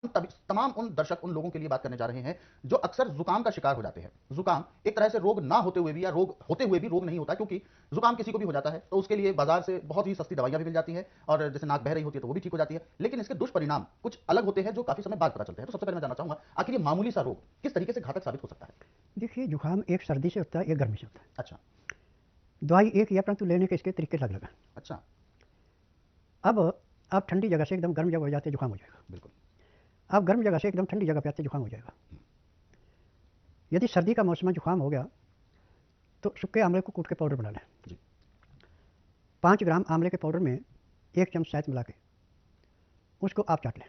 तमाम उन दर्शक, उन लोगों के लिए बात करने जा रहे हैं जो अक्सर जुकाम का शिकार हो जाते हैं। जुकाम एक तरह से रोग ना होते हुए भी, या रोग होते हुए भी रोग नहीं होता, क्योंकि जुकाम किसी को भी हो जाता है तो उसके लिए बाजार से बहुत ही सस्ती दवाइयां भी मिल जाती हैं, और जैसे नाक बह रही होती है तो वो भी ठीक हो जाती है। लेकिन इसके दुष्परिणाम कुछ अलग होते हैं जो काफी समय बाद पता चलते हैं। तो सबसे पहले मैं जानना चाहूंगा, आखिर ये मामूली सा रोग किस तरीके से घातक साबित हो सकता है? देखिए, जुकाम एक सर्दी से होता है, एक गर्मी से होता है। अच्छा। दवाई एक ही है, परंतु लेने के इसके तरीके अलग अलग हैं। अच्छा। अब आप ठंडी जगह से एकदम गर्म जगह हो जाते जुकाम हो जाएगा। बिल्कुल। आप गर्म जगह से एकदम ठंडी जगह पे आते जुकाम हो जाएगा। यदि सर्दी का मौसम में जुकाम हो गया तो सूखे आंवले को कूट के पाउडर बना लें। जी। 5 ग्राम आंवले के पाउडर में 1 चम्मच शहद मिला के उसको आप चाट लें,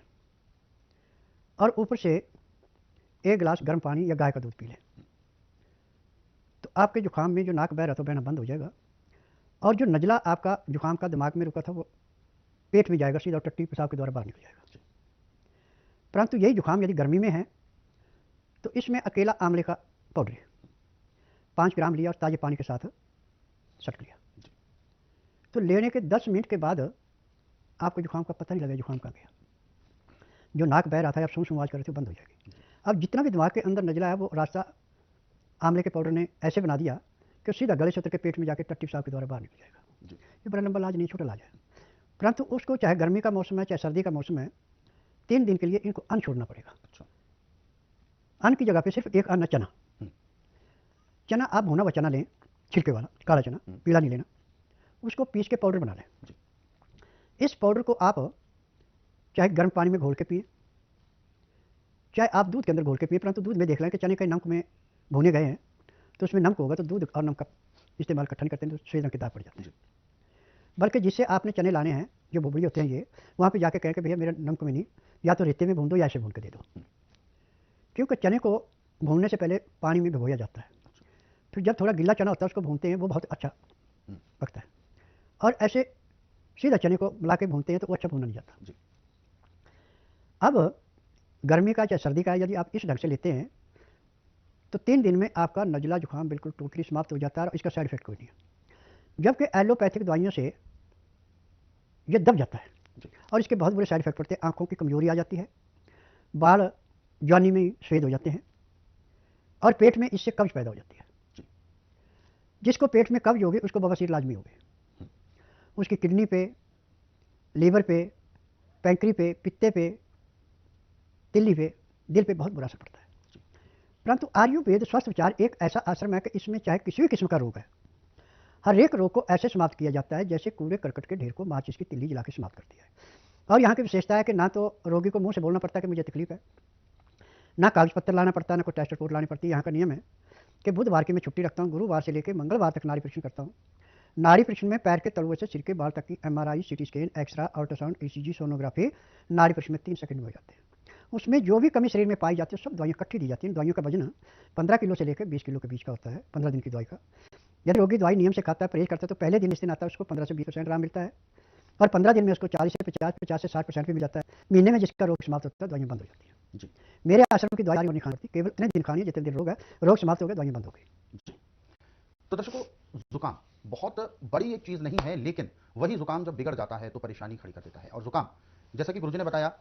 और ऊपर से 1 गिलास गर्म पानी या गाय का दूध पी लें। तो आपके जुकाम में जो नाक बह रहा था बहना बंद हो जाएगा, और जो नजला आपका जुकाम का दिमाग में रुका था वो पेट में जाएगा, सीधा टट्टी पेशाब के द्वारा बाहर निकल जाएगा। परंतु यही जुकाम यदि गर्मी में है तो इसमें अकेला आंवले का पाउडर 5 ग्राम लिया और ताजे पानी के साथ सट लिया, तो लेने के 10 मिनट के बाद आपको जुकाम का पता नहीं लगा जुकाम का गया। जो नाक बह रहा था, आप सूं सूं आवाज कर रहे थे, बंद हो जाएगी। अब जितना भी दिमाग के अंदर नजला है वो रास्ता आंवले के पाउडर ने ऐसे बना दिया कि सीधा गले से उतर के पेट में जाकर टट्टी पेशाब के द्वारा बाहर निकल जाएगा। ये बड़ा लंबा इलाज नहीं, छोटा इलाज है। परंतु उसको चाहे गर्मी का मौसम है चाहे सर्दी का मौसम है, 3 दिन के लिए इनको अन्न छोड़ना पड़ेगा। अच्छा। अन्न की जगह पे सिर्फ एक अन्न चना। चना आप भुना हुआ चना लें, छिलके वाला काला चना, पीला नहीं लेना। उसको पीस के पाउडर बना लें। इस पाउडर को आप चाहे गर्म पानी में घोल के पिए, चाहे आप दूध के अंदर घोल के पिए। परंतु दूध में देख लें कि चने के नमक में भुने गए हैं तो उसमें नमक होगा, तो दूध और नमक का इस्तेमाल इकट्ठा नहीं करते हैं तो सफेद रंग के दाग पड़ जाते हैं। बल्कि जिससे आपने चने लाने हैं, जो बुबड़ी होते हैं, ये वहाँ पे जाके कहें कि भैया मेरा नमक में नहीं, या तो रेते में भून दो या ऐसे भून के दे दो। क्योंकि चने को भूनने से पहले पानी में भिगोया जाता है, फिर जब थोड़ा गीला चना होता है उसको भूनते हैं, वो बहुत अच्छा पकता है। और ऐसे सीधा चने को मिला के भूनते हैं तो वो अच्छा भूना नहीं जाता। अब गर्मी का चाहे सर्दी का यदि आप इस ढंग से लेते हैं तो 3 दिन में आपका नजला जुकाम बिल्कुल टोटली समाप्त हो जाता है, और इसका साइड इफेक्ट कोई नहीं है। जबकि एलोपैथिक दवाइयों से ये दब जाता है और इसके बहुत बुरे साइड इफेक्ट पड़ते हैं। आंखों की कमजोरी आ जाती है, बाल जवानी में सफेद हो जाते हैं, और पेट में इससे कब्ज पैदा हो जाती है। जिसको पेट में कब्ज होगी उसको बवासीर लाजमी होगी। उसकी किडनी पे, लीवर पे, पैंक्री पे, पित्ते पे, तिल्ली पे, दिल पे बहुत बुरा असर पड़ता है। परंतु आयुर्वेद स्वस्थ विचार एक ऐसा आश्रम है कि इसमें चाहे किसी भी किस्म का रोग है, हर एक रोग को ऐसे समाप्त किया जाता है जैसे कूड़े करकट के ढेर को माचिस की तिल्ली जला के समाप्त करती है। और यहाँ की विशेषता है कि ना तो रोगी को मुंह से बोलना पड़ता है कि मुझे तकलीफ है, ना कागज पत्तर लाना पड़ता है, ना कोई टेस्ट रिपोर्ट लानी पड़ती है। यहाँ का नियम है कि बुधवार की मैं छुट्टी रखता हूँ, गुरुवार से लेकर मंगलवार तक नाड़ी परीक्षण करता हूँ। नाड़ी परीक्षण में पैर के तलुए से सिर के बाल तक की MRI, CT scan, xray, ultrasound, ECG, sonography नाड़ी परीक्षण में 3 सेकंड में हो जाते हैं। उसमें जो भी कमी शरीर में पाई जाती है सब दवाइयाँ इकट्ठी दी जाती हैं। दवाइयों का वजन 15 किलो से लेकर 20 किलो के बीच का होता है 15 दिन की दवाई का। यदि रोगी दवाई नियम से खाता है, परहेज करता है, तो पहले दिन इस दिन आता है उसको 15 से 20% आराम मिलता है, और 15 दिन में उसको 40 से 50, 50 से 60% भी मिल जाता है। महीने में जिसका रोग समाप्त होता है दवाइयाँ बंद हो जाती है। मेरे आश्रम की दवाई नहीं खानी पड़ती, केवल इतने दिन खानी है जितने दिन रोग है, रोग समाप्त हो गया, दवाइयाँ बंद हो गई। तो दर्शकों, जुकाम बहुत बड़ी एक चीज नहीं है, लेकिन वही जुकाम जब बिगड़ जाता है तो परेशानी खड़ी कर देता है। और जुकाम, जैसा कि गुरुजी ने बताया